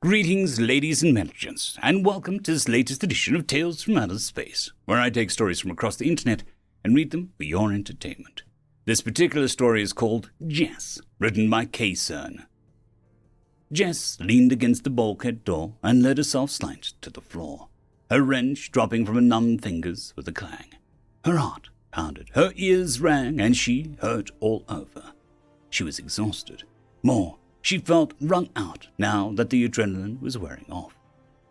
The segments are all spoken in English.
Greetings, ladies and gents, and welcome to this latest edition of Tales from Outer Space, where I take stories from across the internet and read them for your entertainment. This particular story is called Jess, written by Kasern. Jess leaned against the bulkhead door and let herself slide to the floor, her wrench dropping from her numb fingers with a clang. Her heart pounded, her ears rang, and she hurt all over. She was exhausted. More, she felt wrung out now that the adrenaline was wearing off.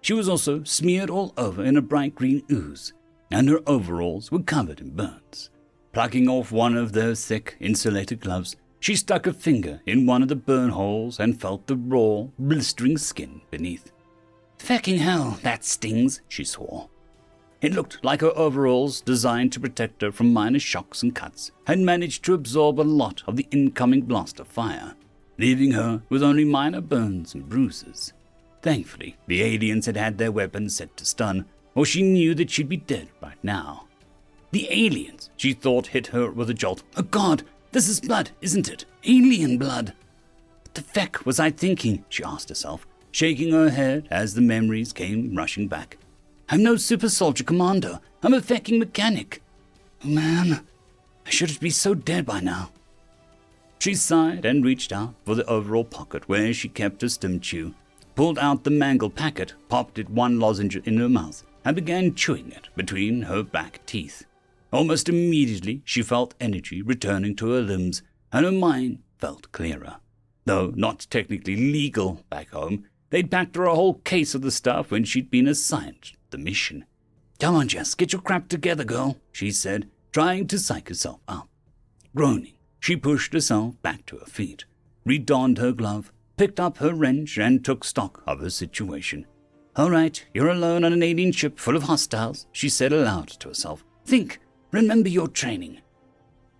She was also smeared all over in a bright green ooze, and her overalls were covered in burns. Plucking off one of those thick, insulated gloves, she stuck a finger in one of the burn holes and felt the raw, blistering skin beneath. "Fecking hell, that stings," she swore. It looked like her overalls, designed to protect her from minor shocks and cuts, had managed to absorb a lot of the incoming blast of fire, leaving her with only minor burns and bruises. Thankfully, the aliens had had their weapons set to stun, or she knew that she'd be dead right now. The aliens, she thought, hit her with a jolt. "Oh God, this is blood, isn't it? Alien blood." What the feck was I thinking, she asked herself, shaking her head as the memories came rushing back. "I'm no super soldier commando. I'm a fecking mechanic. Oh man, I should be so dead by now." She sighed and reached out for the overall pocket where she kept her stim chew, pulled out the mangled packet, popped it one lozenge in her mouth, and began chewing it between her back teeth. Almost immediately, she felt energy returning to her limbs, and her mind felt clearer. Though not technically legal back home, they'd packed her a whole case of the stuff when she'd been assigned the mission. "Come on, Jess, get your crap together, girl," she said, trying to psych herself up. Groaning, she pushed herself back to her feet, redonned her glove, picked up her wrench, and took stock of her situation. "All right, you're alone on an alien ship full of hostiles," she said aloud to herself. "Think, remember your training."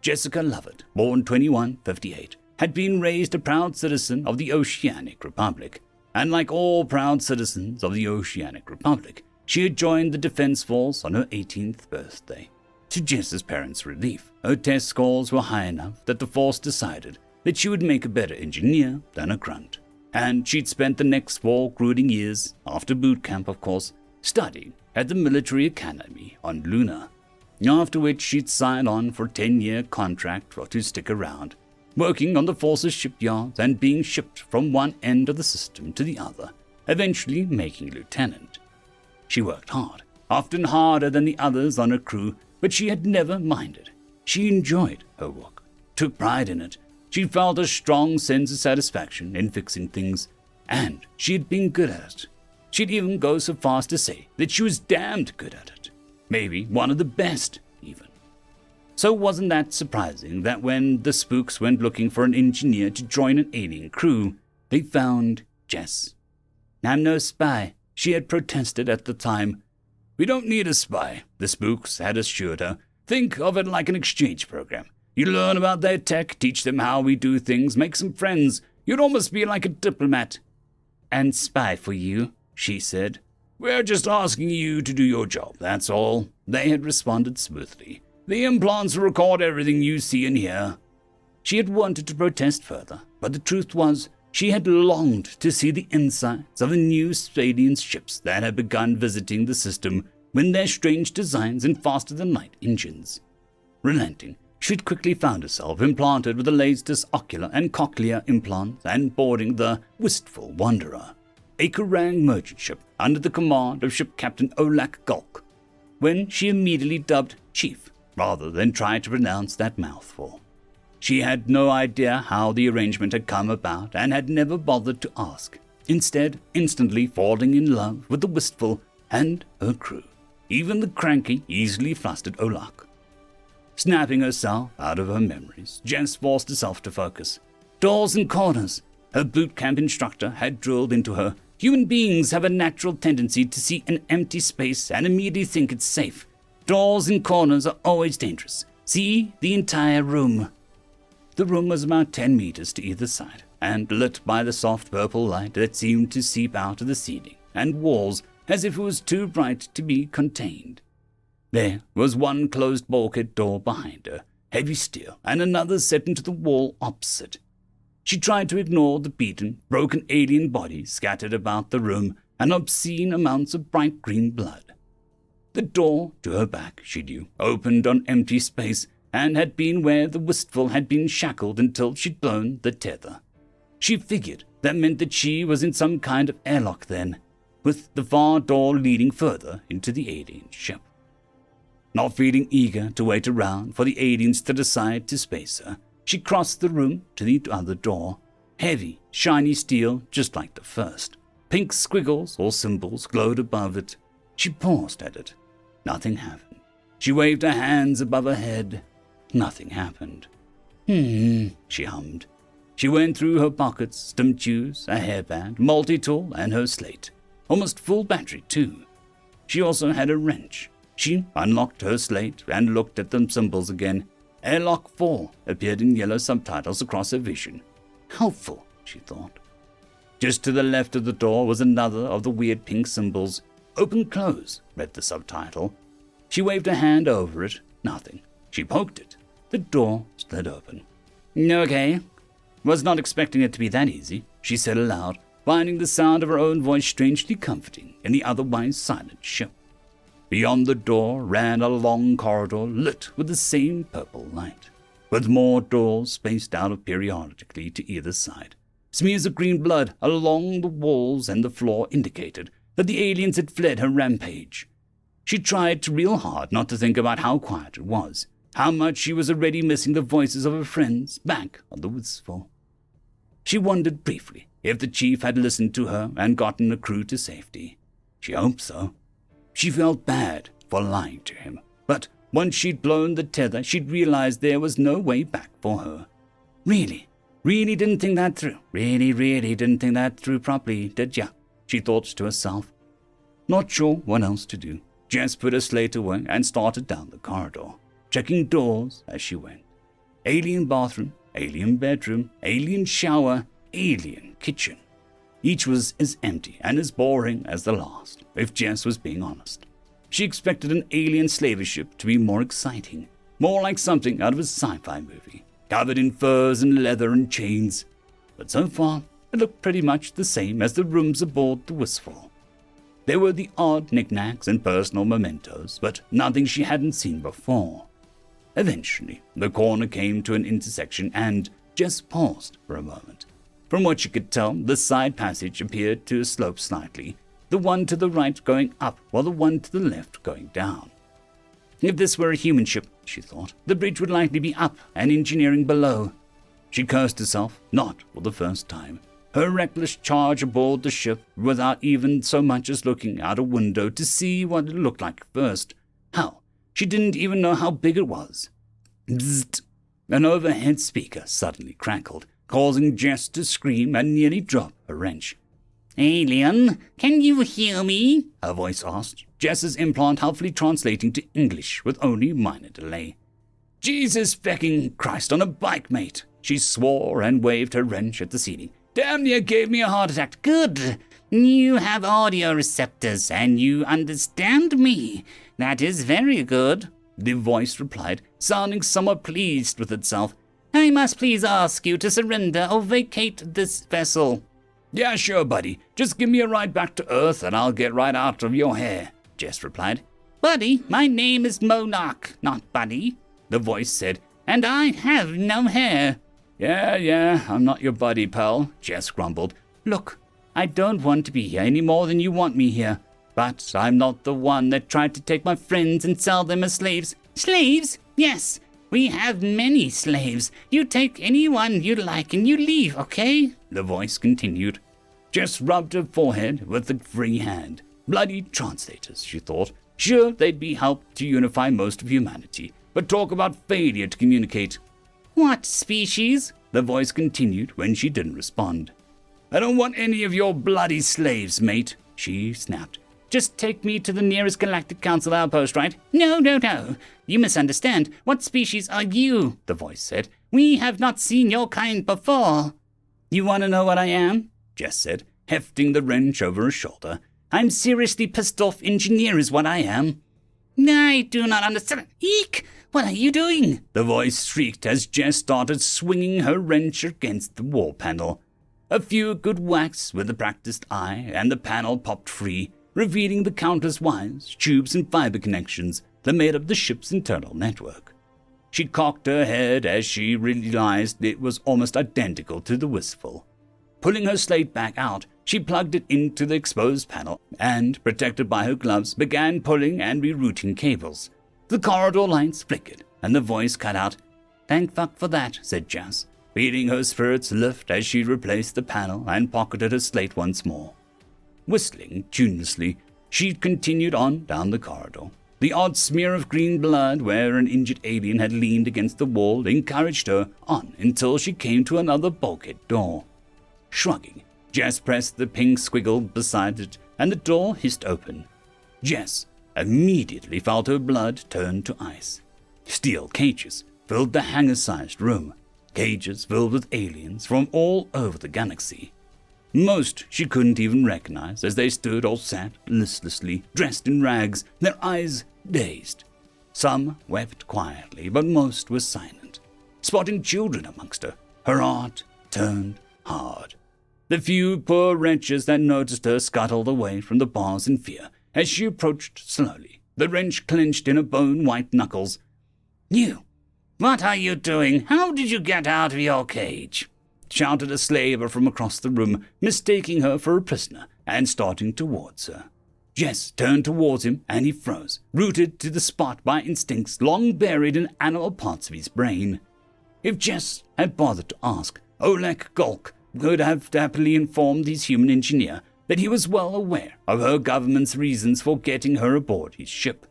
Jessica Lovett, born 2158, had been raised a proud citizen of the Oceanic Republic, and like all proud citizens of the Oceanic Republic, she had joined the Defense Force on her 18th birthday. To Jess's parents' relief, her test scores were high enough that the Force decided that she would make a better engineer than a grunt, and she'd spent the next 4 grueling years, after boot camp of course, studying at the military academy on Luna, after which she'd sign on for a 10-year contract to stick around, working on the Force's shipyards and being shipped from one end of the system to the other, eventually making lieutenant. She worked hard, often harder than the others on her crew, but she had never minded. She enjoyed her work, took pride in it. She felt a strong sense of satisfaction in fixing things, and she had been good at it. She'd even go so far as to say that she was damned good at it. Maybe one of the best, even. So wasn't that surprising that when the spooks went looking for an engineer to join an alien crew, they found Jess. "I'm no spy," she had protested at the time. "We don't need a spy," the spooks had assured her. "Think of it like an exchange program. You learn about their tech, teach them how we do things, make some friends. You'd almost be like a diplomat." "And spy for you," she said. "We're just asking you to do your job, that's all," they had responded smoothly. "The implants will record everything you see and hear." She had wanted to protest further, but the truth was, she had longed to see the insides of the new alien ships that had begun visiting the system with their strange designs and faster-than-light engines. Relenting, she'd quickly found herself implanted with the latest ocular and cochlear implants and boarding the Wistful Wanderer, a Terran merchant ship under the command of Ship Captain Olak Gulk, when she immediately dubbed Chief rather than try to pronounce that mouthful. She had no idea how the arrangement had come about and had never bothered to ask, instead instantly falling in love with the Wistful and her crew, even the cranky, easily flustered Olak. Snapping herself out of her memories, Jess forced herself to focus. Doors and corners, her boot camp instructor had drilled into her. Human beings have a natural tendency to see an empty space and immediately think it's safe. Doors and corners are always dangerous. See the entire room. The room was about 10 meters to either side, and lit by the soft purple light that seemed to seep out of the ceiling and walls as if it was too bright to be contained. There was one closed bulkhead door behind her, heavy steel, and another set into the wall opposite. She tried to ignore the beaten, broken alien bodies scattered about the room and obscene amounts of bright green blood. The door, to her back, she knew, opened on empty space and had been where the wistful had been shackled until she'd blown the tether. She figured that meant that she was in some kind of airlock then, with the far door leading further into the alien ship. Not feeling eager to wait around for the aliens to decide to space her, she crossed the room to the other door. Heavy, shiny steel, just like the first. Pink squiggles or symbols glowed above it. She paused at it. Nothing happened. She waved her hands above her head. Nothing happened. She hummed. She went through her pockets, stem shoes, a hairband, multi-tool, and her slate. Almost full battery, too. She also had a wrench. She unlocked her slate and looked at the symbols again. Airlock 4 appeared in yellow subtitles across her vision. Helpful, she thought. Just to the left of the door was another of the weird pink symbols. Open close, read the subtitle. She waved a hand over it. Nothing. She poked it. The door slid open. Okay. Was not expecting it to be that easy, she said aloud, finding the sound of her own voice strangely comforting in the otherwise silent ship. Beyond the door ran a long corridor lit with the same purple light, with more doors spaced out periodically to either side. Smears of green blood along the walls and the floor indicated that the aliens had fled her rampage. She tried real hard not to think about how quiet it was, how much she was already missing the voices of her friends back on the wistful. She wondered briefly if the chief had listened to her and gotten the crew to safety. She hoped so. She felt bad for lying to him, but once she'd blown the tether, she'd realized there was no way back for her. Really didn't think that through. Really didn't think that through properly, did ya? She thought to herself. Not sure what else to do, Jess put her slate away and started down the corridor, checking doors as she went. Alien bathroom, alien bedroom, alien shower, alien kitchen. Each was as empty and as boring as the last, if Jess was being honest. She expected an alien slaver ship to be more exciting, more like something out of a sci-fi movie, covered in furs and leather and chains. But so far, it looked pretty much the same as the rooms aboard the Wistful. There were the odd knickknacks and personal mementos, but nothing she hadn't seen before. Eventually, the corner came to an intersection and Jess paused for a moment. From what she could tell, the side passage appeared to slope slightly, the one to the right going up while the one to the left going down. If this were a human ship, she thought, the bridge would likely be up and engineering below. She cursed herself, not for the first time. Her reckless charge aboard the ship without even so much as looking out a window to see what it looked like first. Hell, she didn't even know how big it was. Bzzzt! An overhead speaker suddenly crackled, causing Jess to scream and nearly drop her wrench. "Alien, can you hear me?" her voice asked, Jess's implant helpfully translating to English with only minor delay. "Jesus fecking Christ on a bike, mate!" She swore and waved her wrench at the ceiling. "Damn near gave me a heart attack." "Good. You have audio receptors and you understand me. That is very good," the voice replied, sounding somewhat pleased with itself. "I must please ask you to surrender or vacate this vessel." "Yeah, sure, buddy. Just give me a ride back to Earth and I'll get right out of your hair," Jess replied. "Buddy, my name is Monarch, not Buddy," the voice said, "and I have no hair." Yeah, I'm not your buddy, pal," Jess grumbled. "Look, I don't want to be here any more than you want me here, but I'm not the one that tried to take my friends and sell them as slaves." "Slaves? Yes. We have many slaves. You take anyone you like and you leave, okay?" the voice continued. Jess rubbed her forehead with a free hand. Bloody translators, she thought. Sure, they'd be helped to unify most of humanity, but talk about failure to communicate. "What species?" the voice continued when she didn't respond. "I don't want any of your bloody slaves, mate," she snapped. "Just take me to the nearest Galactic Council outpost, right?" No. You misunderstand. What species are you?" the voice said. "We have not seen your kind before." "You want to know what I am?" Jess said, hefting the wrench over her shoulder. "I'm seriously pissed off engineer is what I am." "I do not understand. Eek! What are you doing?" the voice shrieked as Jess started swinging her wrench against the wall panel. A few good whacks with a practiced eye, and the panel popped free, revealing the countless wires, tubes, and fiber connections that made up the ship's internal network. She cocked her head as she realized it was almost identical to the Wistful. Pulling her slate back out, she plugged it into the exposed panel and, protected by her gloves, began pulling and rerouting cables. The corridor lights flickered, and the voice cut out. "Thank fuck for that," said Jess, feeling her spirits lift as she replaced the panel and pocketed her slate once more. Whistling tunelessly, she continued on down the corridor. The odd smear of green blood where an injured alien had leaned against the wall encouraged her on until she came to another bulkhead door. Shrugging, Jess pressed the pink squiggle beside it, and the door hissed open. Jess immediately felt her blood turn to ice. Steel cages filled the hangar-sized room, cages filled with aliens from all over the galaxy. Most she couldn't even recognize as they stood or sat listlessly, dressed in rags, their eyes dazed. Some wept quietly, but most were silent. Spotting children amongst her, her heart turned hard. The few poor wretches that noticed her scuttled away from the bars in fear as she approached slowly, the wrench clenched in her bone-white knuckles. "You! What are you doing? How did you get out of your cage?" shouted a slaver from across the room, mistaking her for a prisoner and starting towards her. Jess turned towards him, and he froze, rooted to the spot by instincts long buried in animal parts of his brain. If Jess had bothered to ask, Oleg Golk would have happily informed his human engineer that he was well aware of her government's reasons for getting her aboard his ship.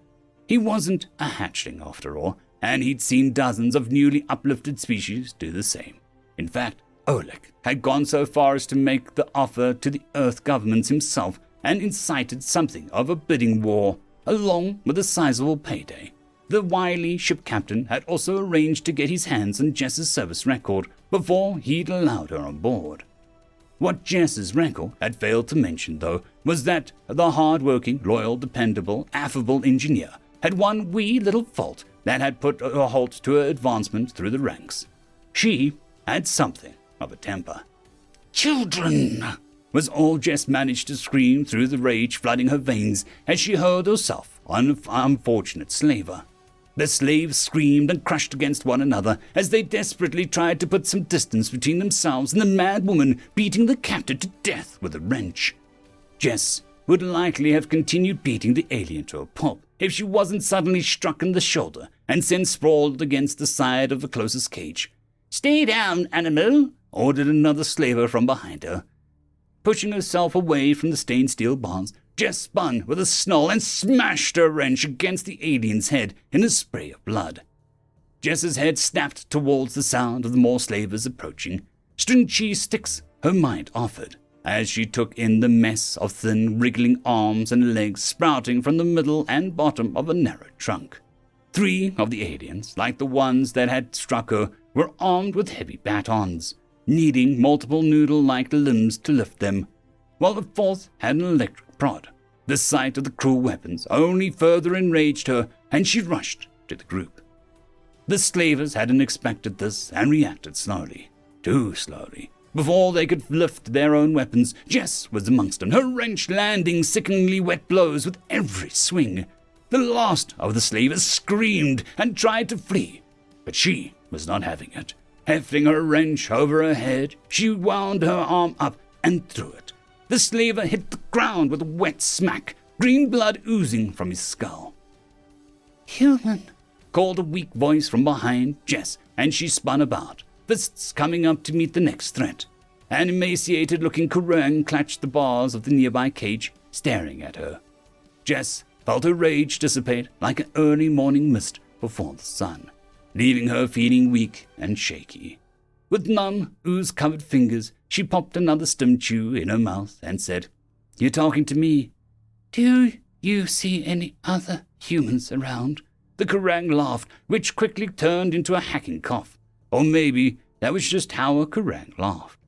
He wasn't a hatchling after all, and he'd seen dozens of newly uplifted species do the same. In fact, Oleg had gone so far as to make the offer to the Earth governments himself and incited something of a bidding war, along with a sizable payday. The wily ship captain had also arranged to get his hands on Jess's service record before he'd allowed her on board. What Jess's record had failed to mention, though, was that the hard-working, loyal, dependable, affable engineer had one wee little fault that had put a halt to her advancement through the ranks. She had something of a temper. "Children!" was all Jess managed to scream through the rage flooding her veins as she hurled herself on an unfortunate slaver. The slaves screamed and crushed against one another as they desperately tried to put some distance between themselves and the mad woman beating the captive to death with a wrench. Jess would likely have continued beating the alien to a pulp if she wasn't suddenly struck in the shoulder and sent sprawled against the side of the closest cage. "Stay down, animal," ordered another slaver from behind her. Pushing herself away from the stained steel bars, Jess spun with a snarl and smashed her wrench against the alien's head in a spray of blood. Jess's head snapped towards the sound of the more slavers approaching. String cheese sticks, her mind offered, as she took in the mess of thin, wriggling arms and legs sprouting from the middle and bottom of a narrow trunk. 3 of the aliens, like the ones that had struck her, were armed with heavy batons, needing multiple noodle-like limbs to lift them, while the 4th had an electric prod. The sight of the cruel weapons only further enraged her, and she rushed to the group. The slavers hadn't expected this and reacted slowly, too slowly. Before they could lift their own weapons, Jess was amongst them, her wrench landing sickeningly wet blows with every swing. The last of the slavers screamed and tried to flee, but she was not having it. Hefting her wrench over her head, she wound her arm up and threw it. The slaver hit the ground with a wet smack, green blood oozing from his skull. "Human," called a weak voice from behind Jess, and she spun about, fists coming up to meet the next threat. An emaciated-looking Kasern clutched the bars of the nearby cage, staring at her. Jess felt her rage dissipate like an early morning mist before the sun, leaving her feeling weak and shaky. With numb, ooze-covered fingers, she popped another stim chew in her mouth and said, "You're talking to me. Do you see any other humans around?" The Kasern laughed, which quickly turned into a hacking cough. Or maybe that was just how a Kasern laughed.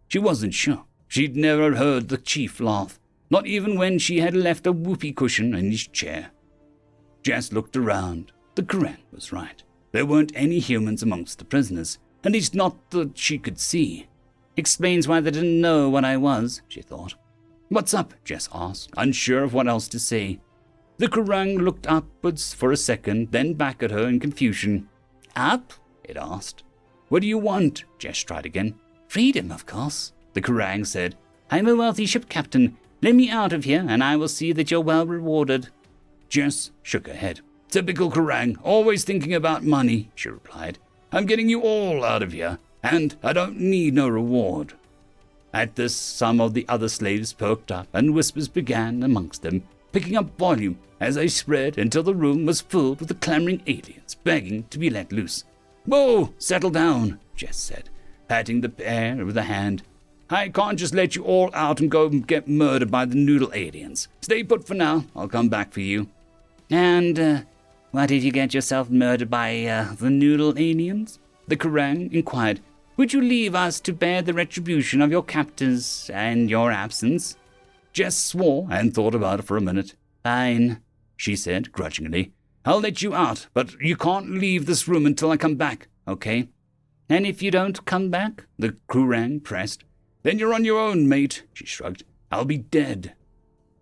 She wasn't sure. She'd never heard the chief laugh, not even when she had left a whoopee cushion in his chair. Jess looked around. The Terran was right. There weren't any humans amongst the prisoners, at least not that she could see. Explains why they didn't know what I was, she thought. What's up? Jess asked, unsure of what else to say. The Terran looked upwards for a second, then back at her in confusion. Up? It asked. What do you want? Jess tried again. Freedom, of course, the Terran said. I'm a wealthy ship captain. Let me out of here, and I will see that you're well rewarded. Jess shook her head. Typical Terran, always thinking about money, she replied. I'm getting you all out of here, and I don't need no reward. At this, some of the other slaves perked up, and whispers began amongst them, picking up volume as they spread until the room was filled with the clamoring aliens begging to be let loose. Whoa, settle down, Jess said, patting the pair with a hand. I can't just let you all out and go and get murdered by the noodle aliens. Stay put for now, I'll come back for you. And, what if you get yourself murdered by, the noodle aliens? The Terran inquired. Would you leave us to bear the retribution of your captors and your absence? Jess swore and thought about it for a minute. Fine, she said grudgingly. I'll let you out, but you can't leave this room until I come back, okay? And if you don't come back? The Terran pressed. Then you're on your own, mate, she shrugged. I'll be dead.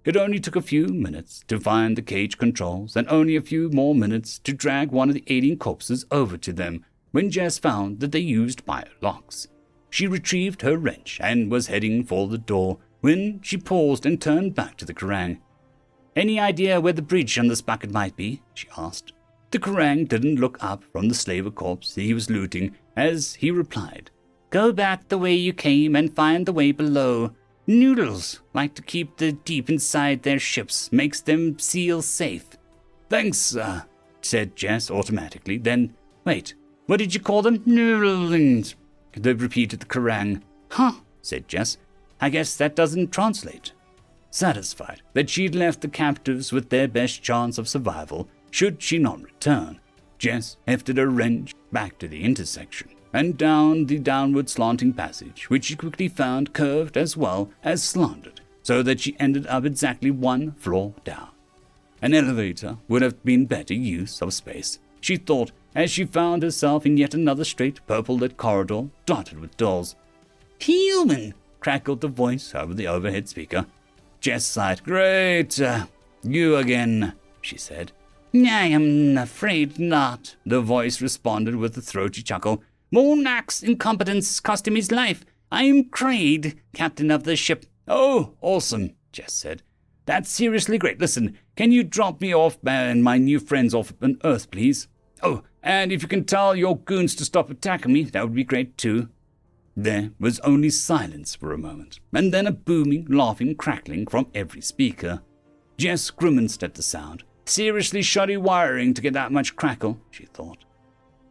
It only took a few minutes to find the cage controls and only a few more minutes to drag one of the alien corpses over to them when Jess found that they used biolocks. She retrieved her wrench and was heading for the door when she paused and turned back to the Terran. Any idea where the bridge on this bucket might be? She asked. The Terran didn't look up from the slaver corpse he was looting as he replied. Go back the way you came and find the way below. Noodles like to keep the deep inside their ships, makes them feel safe. Thanks, said Jess automatically. Then, wait, what did you call them? Noodlings, repeated the Terran. Huh, said Jess. I guess that doesn't translate. Satisfied that she'd left the captives with their best chance of survival, should she not return, Jess hefted her wrench back to the intersection and down the downward slanting passage, which she quickly found curved as well as slanted, so that she ended up exactly one floor down. An elevator would have been better use of space, she thought, as she found herself in yet another straight purple-lit corridor dotted with doors. Human, crackled the voice over the overhead speaker. Jess sighed. Great, you again, she said. I am afraid not, the voice responded with a throaty chuckle. Monarch's incompetence cost him his life. I am Kraid, captain of the ship. Oh, awesome, Jess said. That's seriously great. Listen, can you drop me off and my new friends off on Earth, please? Oh, and if you can tell your goons to stop attacking me, that would be great too. There was only silence for a moment, and then a booming, laughing crackling from every speaker. Jess grimaced at the sound. Seriously shoddy wiring to get that much crackle, she thought.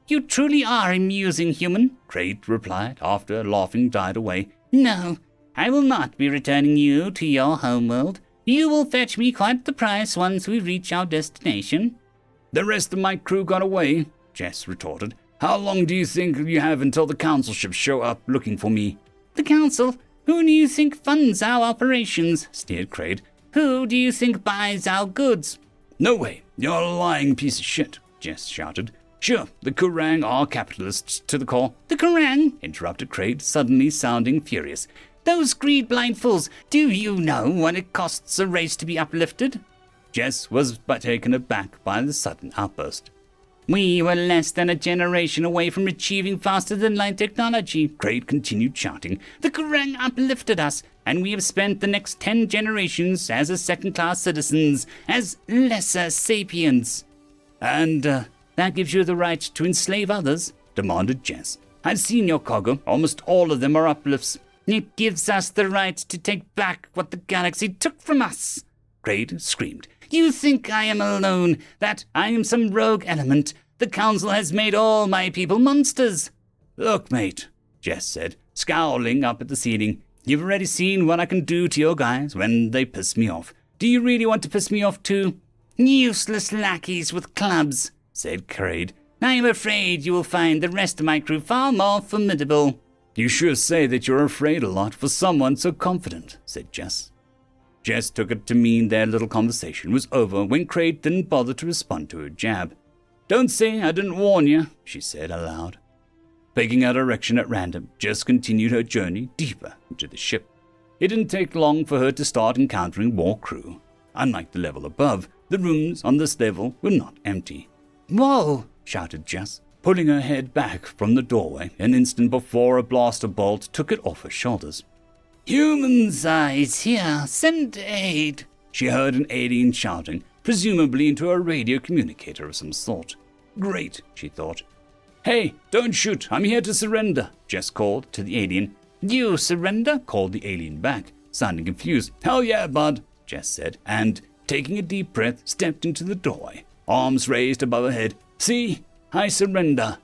You truly are amusing, human, Kraid replied after laughing died away. No, I will not be returning you to your homeworld. You will fetch me quite the price once we reach our destination. The rest of my crew got away, Jess retorted. How long do you think you have until the council ships show up looking for me? The council? Who do you think funds our operations? Sneered Kraid. Who do you think buys our goods? No way, you're a lying piece of shit, Jess shouted. Sure, the Terran are capitalists to the core. The Terran, interrupted Kraid, suddenly sounding furious. Those greed-blind fools, do you know what it costs a race to be uplifted? Jess was but taken aback by the sudden outburst. We were less than a generation away from achieving faster-than-light technology, Kraid continued shouting. The Terran uplifted us, and we have spent the next 10 generations as a second-class citizens, as lesser sapiens. And, that gives you the right to enslave others, demanded Jess. I've seen your cargo. Almost all of them are uplifts. It gives us the right to take back what the galaxy took from us, Kraid screamed. You think I am alone, that I am some rogue element. The council has made all my people monsters. Look, mate, Jess said, scowling up at the ceiling. You've already seen what I can do to your guys when they piss me off. Do you really want to piss me off too? Useless lackeys with clubs, said Kraid. I am afraid you will find the rest of my crew far more formidable. You sure say that you're afraid a lot for someone so confident, said Jess. Jess took it to mean their little conversation was over when Kraid didn't bother to respond to her jab. Don't say I didn't warn you, she said aloud. Picking a direction at random, Jess continued her journey deeper into the ship. It didn't take long for her to start encountering more crew. Unlike the level above, the rooms on this level were not empty. "Whoa!" shouted Jess, pulling her head back from the doorway an instant before a blaster bolt took it off her shoulders. "Humans eyes here, send aid," she heard an alien shouting, presumably into a radio communicator of some sort. Great, she thought. "Hey, don't shoot, I'm here to surrender," Jess called to the alien. "You surrender?" called the alien back, sounding confused. "Hell yeah, bud," Jess said, and, taking a deep breath, stepped into the doorway, arms raised above her head. "See? I surrender."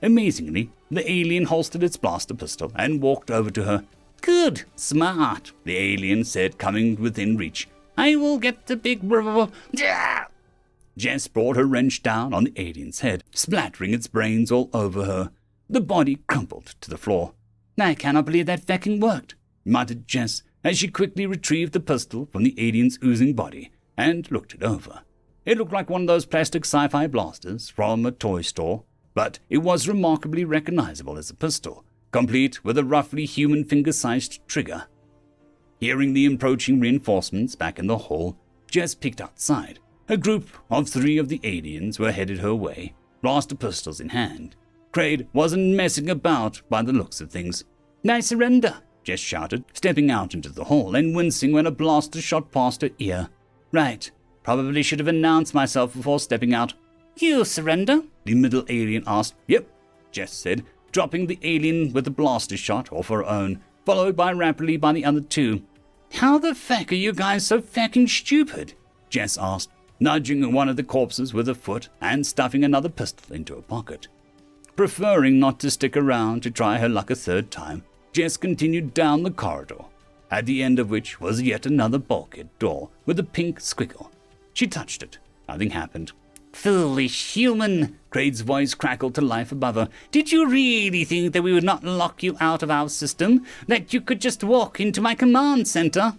Amazingly, the alien holstered its blaster pistol and walked over to her. "Good, smart," the alien said, coming within reach. "I will get the big Jess brought her wrench down on the alien's head, splattering its brains all over her. The body crumpled to the floor. "I cannot believe that fucking worked," muttered Jess as she quickly retrieved the pistol from the alien's oozing body and looked it over. It looked like one of those plastic sci-fi blasters from a toy store, but it was remarkably recognizable as a pistol, complete with a roughly human finger-sized trigger. Hearing the approaching reinforcements back in the hall, Jess peeked outside. A group of 3 of the aliens were headed her way, blaster pistols in hand. Kraid wasn't messing about by the looks of things. "I surrender," Jess shouted, stepping out into the hall and wincing when a blaster shot past her ear. "Right, probably should have announced myself before stepping out." "You surrender?" the middle alien asked. "Yep," Jess said, dropping the alien with a blaster shot off her own, followed rapidly by the other 2. "How the feck are you guys so fucking stupid?" Jess asked, nudging one of the corpses with her foot and stuffing another pistol into her pocket. Preferring not to stick around to try her luck a third time, Jess continued down the corridor, at the end of which was yet another bulkhead door with a pink squiggle. She touched it. Nothing happened. "Foolish human," Kraid's voice crackled to life above her. "Did you really think that we would not lock you out of our system? That you could just walk into my command center?"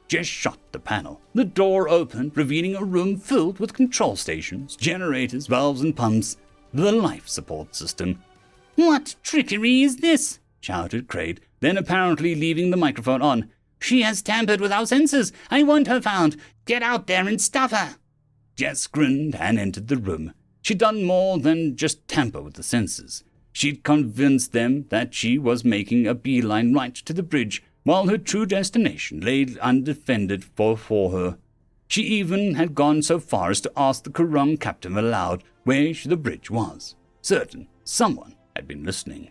Jess shut the panel. The door opened, revealing a room filled with control stations, generators, valves, and pumps. The life support system. "What trickery is this?" shouted Kraid, then apparently leaving the microphone on. "She has tampered with our sensors. I want her found. Get out there and stop her." Jess grinned and entered the room. She'd done more than just tamper with the sensors. She'd convinced them that she was making a beeline right to the bridge, while her true destination lay undefended for her. She even had gone so far as to ask the Kasern captain aloud where the bridge was, certain someone had been listening.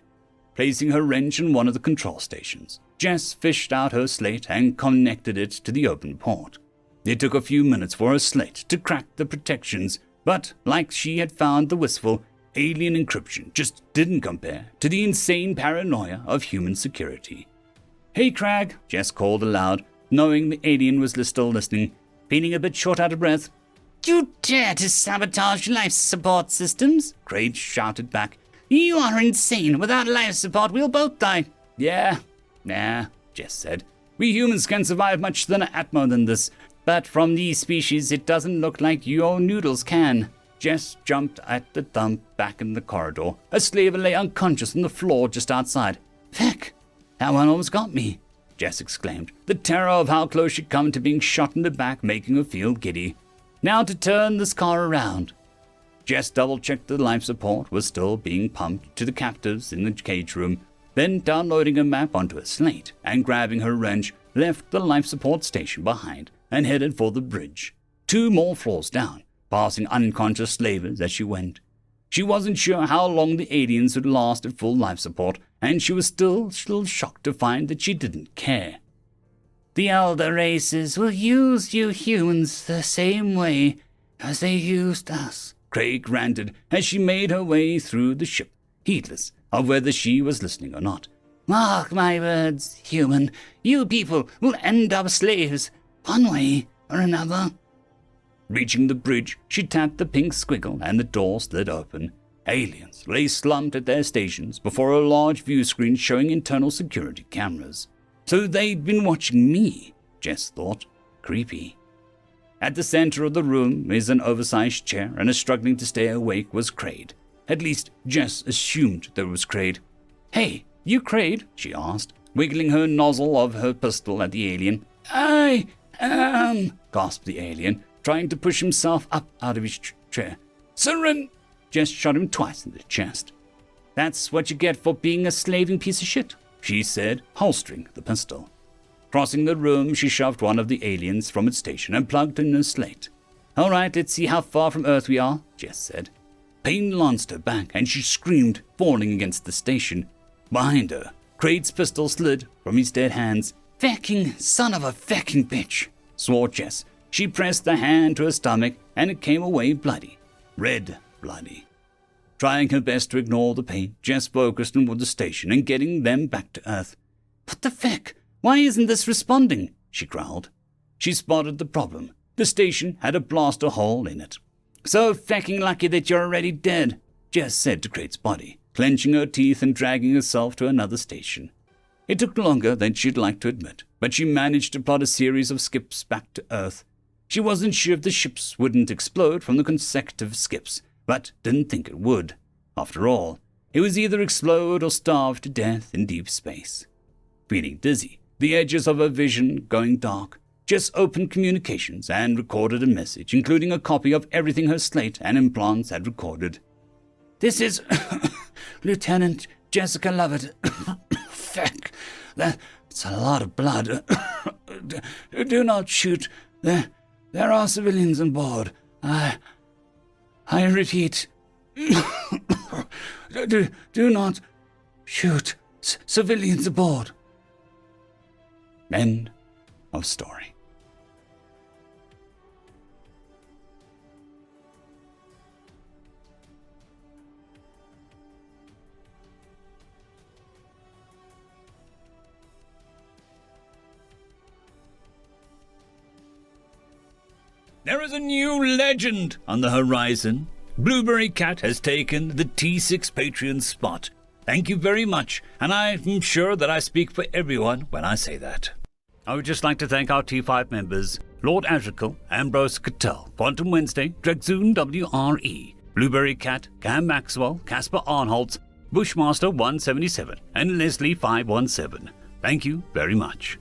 Placing her wrench in one of the control stations, Jess fished out her slate and connected it to the open port. It took a few minutes for her slate to crack the protections, but like she had found the wistful, alien encryption just didn't compare to the insane paranoia of human security. "Hey, Crag," Jess called aloud, knowing the alien was still listening, feeling a bit short out of breath. "You dare to sabotage life support systems?" Kraid shouted back. "You are insane. Without life support, we'll both die." Yeah, Jess said. "We humans can survive much thinner atmo than this, but from these species it doesn't look like your noodles can." Jess jumped at the dump back in the corridor. A slaver lay unconscious on the floor just outside. "Feck, that one almost got me," Jess exclaimed, the terror of how close she'd come to being shot in the back making her feel giddy. Now to turn this car around. Jess double-checked the life support was still being pumped to the captives in the cage room, then downloading a map onto a slate and grabbing her wrench, left the life support station behind and headed for the bridge. 2 more floors down, passing unconscious slavers as she went. She wasn't sure how long the aliens would last at full life support, and she was still shocked to find that she didn't care. "The elder races will use you humans the same way as they used us," Craig ranted as she made her way through the ship, heedless of whether she was listening or not. "Mark my words, human, you people will end up slaves, one way or another." Reaching the bridge, she tapped the pink squiggle and the door slid open. Aliens lay slumped at their stations before a large view screen showing internal security cameras. So they'd been watching me, Jess thought. Creepy. At the center of the room is an oversized chair, and struggling to stay awake was Kraid. At least, Jess assumed that it was Kraid. "Hey, you Kraid?" she asked, wiggling her nozzle of her pistol at the alien. "I am," gasped the alien, trying to push himself up out of his chair. "Surrender!" Jess shot him twice in the chest. "That's what you get for being a slaving piece of shit," she said, holstering the pistol. Crossing the room, she shoved one of the aliens from its station and plugged in a slate. "All right, let's see how far from Earth we are," Jess said. Pain lanced her back, and she screamed, falling against the station. Behind her, Kraid's pistol slid from his dead hands. "Fecking son of a fecking bitch," swore Jess. She pressed the hand to her stomach, and it came away bloody. Red bloody. Trying her best to ignore the pain, Jess focused on the station and getting them back to Earth. "What the feck? Why isn't this responding?" she growled. She spotted the problem. The station had a blaster hole in it. "So fecking lucky that you're already dead," Jess said to Kraid's body, clenching her teeth and dragging herself to another station. It took longer than she'd like to admit, but she managed to plot a series of skips back to Earth. She wasn't sure if the ships wouldn't explode from the consecutive skips, but didn't think it would. After all, it was either explode or starve to death in deep space. Feeling dizzy, the edges of her vision going dark, Jess opened communications and recorded a message, including a copy of everything her slate and implants had recorded. "This is Lieutenant Jessica Lovett. Feck, that's a lot of blood. Do not shoot. There are civilians on board. I repeat, do not shoot civilians aboard." End of story. There is a new legend on the horizon. Blueberry Cat has taken the T6 Patreon spot. Thank you very much, and I'm sure that I speak for everyone when I say that. I would just like to thank our T5 members, Lord Azrical, Ambrose Cattell, Quantum Wednesday, Dragzoon WRE, Blueberry Cat, Cam Maxwell, Casper Arnholtz, Bushmaster 177, and Leslie 517. Thank you very much.